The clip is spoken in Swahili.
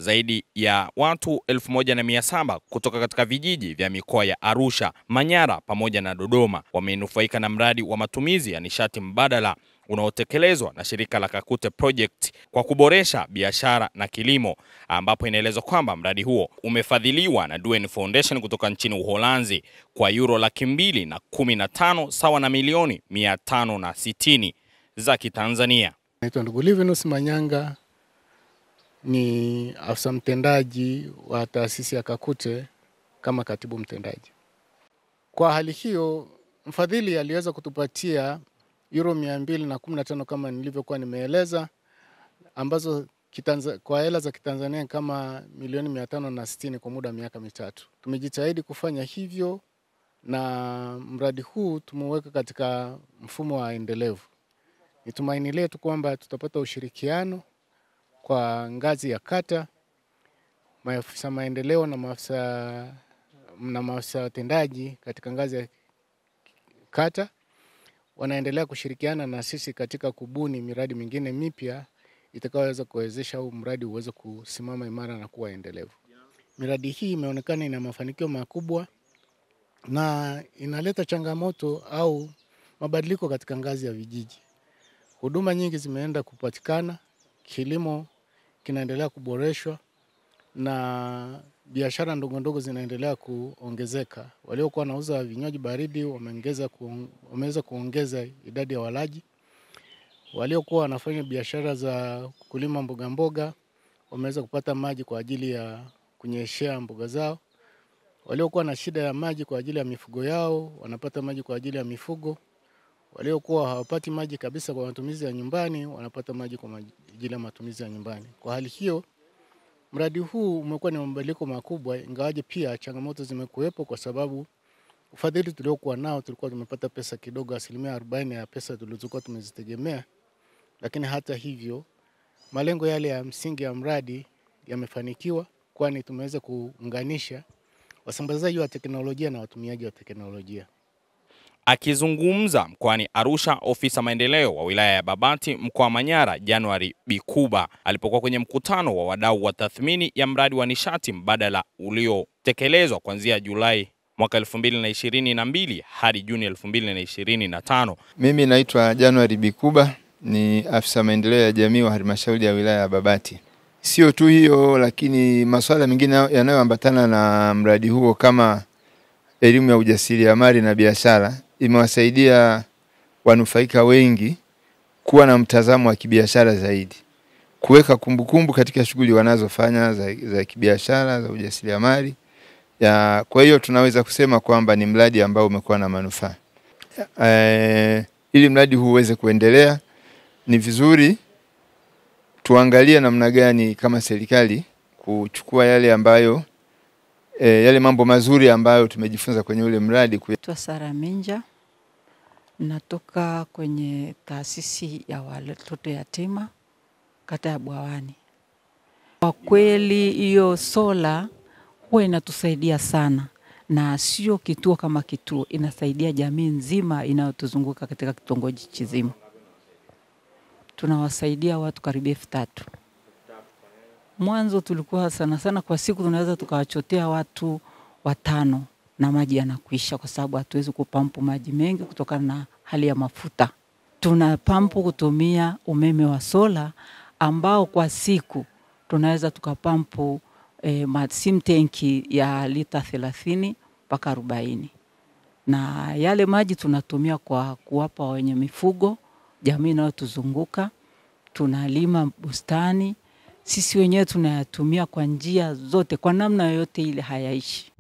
zaidi ya watu 1700 kutoka katika vijiji vya mikoa ya Arusha, Manyara pamoja na Dodoma wamenufaika na mradi wa matumizi ya nishati mbadala unaotekelezwa na shirika la Kakute Project kwa kuboresha biashara na kilimo, ambapo inaelezwa kwamba mradi huo umefadhiliwa na Duen Foundation kutoka nchini Uholanzi kwa euro 215 sawa na milioni 560 za Kitanzania. Naitwa ndugu Livinus Manyanga, ni afisa mtendaji wa taasisi ya Kakute kama katibu mtendaji. Kwa hali hiyo, mfadhili aliweza kutupatia euro 215 kama nilivyokuwa nimeeleza, ambazo kwa hela za Kitanzania kama milioni 560 kwa muda wa miaka mitatu. Tumejitahidi kufanya hivyo na mradi huu tumeweka katika mfumo wa endelevu. Ni tumaini letu kwamba tutapata ushirikiano kwa ngazi ya kata, maafisa maendeleo na maafisa watendaji katika ngazi ya kata wanaendelea kushirikiana na sisi katika kubuni miradi mingine mipya itakayoweza kuwezesha huu mradi uweze kusimama imara na kuwa endelevu. Miradi hii imeonekana ina mafanikio makubwa na inaleta changamoto au mabadiliko katika ngazi ya vijiji. Huduma nyingi zimeenda kupatikana, kilimo kinaendelea kuboreshwa na biashara ndogo ndogo zinaendelea kuongezeka. Waliokuwa wanauza vinywaji baridi wameweza kuongeza idadi ya walaji. Waliokuwa wanafanya biashara za kulima mboga mboga wameweza kupata maji kwa ajili ya kunyeshea mboga zao. Waliokuwa na shida ya maji kwa ajili ya mifugo yao wanapata maji kwa ajili ya mifugo. Waliokuwa hawapati maji kabisa kwa matumizi ya nyumbani wanapata maji kwa ajili ya matumizi ya nyumbani. Kwa hali hiyo, mradi huu umekuwa ni mabadiliko makubwa, ingawaje pia changamoto zimekuwepo kwa sababu ufadhili tuliokuwa nao tulikuwa tumepata pesa kidogo, 40% ya pesa tulizokuwa tumezitegemea. Lakini hata hivyo, malengo yale ya msingi ya mradi yamefanikiwa, kwani tumeweza kuunganisha wasambazaji wa teknolojia na watumiaji wa teknolojia. Akizungumza mkoani Arusha, ofisa maendeleo wa wilaya ya Babati mkoa wa Manyara, January Bikuba, alipokuwa kwenye mkutano wa wadau wa tathmini ya mradi wa nishati mbadala uliotekelezwa kuanzia Julai mwaka 2022 hadi Juni 2025. Mimi naitwa January Bikuba, ni afisa maendeleo ya jamii wa halmashauri ya wilaya ya Babati. Sio tu hiyo, lakini masuala mengine yanayoambatana na mradi huo kama elimu ya ujasiriamali na biashara imewasaidia wanufaika wengi kuwa na mtazamo wa kibiashara zaidi, kuweka kumbukumbu katika shughuli wanazofanya za kibiashara, za ujasiriamali. Kwa hiyo tunaweza kusema kwamba ni mradi ambao umekuwa na manufaa. Ili mradi huu uweze kuendelea, ni vizuri tuangalie namna gani kama serikali kuchukua yale mambo mazuri ambayo tumejifunza kwenye ule mradi. Naitwa Sara Minja, natoka kwenye taasisi ya watoto yatima kata ya Bwawani. Kwa kweli hiyo sola huwa inatusaidia sana, na sio kituo kama kituo, inasaidia jamii nzima inayotuzunguka katika kitongoji kizima. Tunawasaidia watu karibu 3000. Mwanzo tulikuwa sana kwa siku tunaweza tukawachotea watu 5 na maji yanakwisha kwa sababu hatuwezi kupampu maji mengi kutokana na hali ya mafuta. Tuna pampu kutumia umeme wa sola ambao kwa siku tunaweza tukapampu sim tanki ya lita 30 mpaka 40. Na yale maji tunatumia kwa kuwapa wenye mifugo, jamii inayotuzunguka, tunalima bustani. Sisi wenyewe tunayatumia kwa njia zote, kwa namna yoyote ile hayaishi.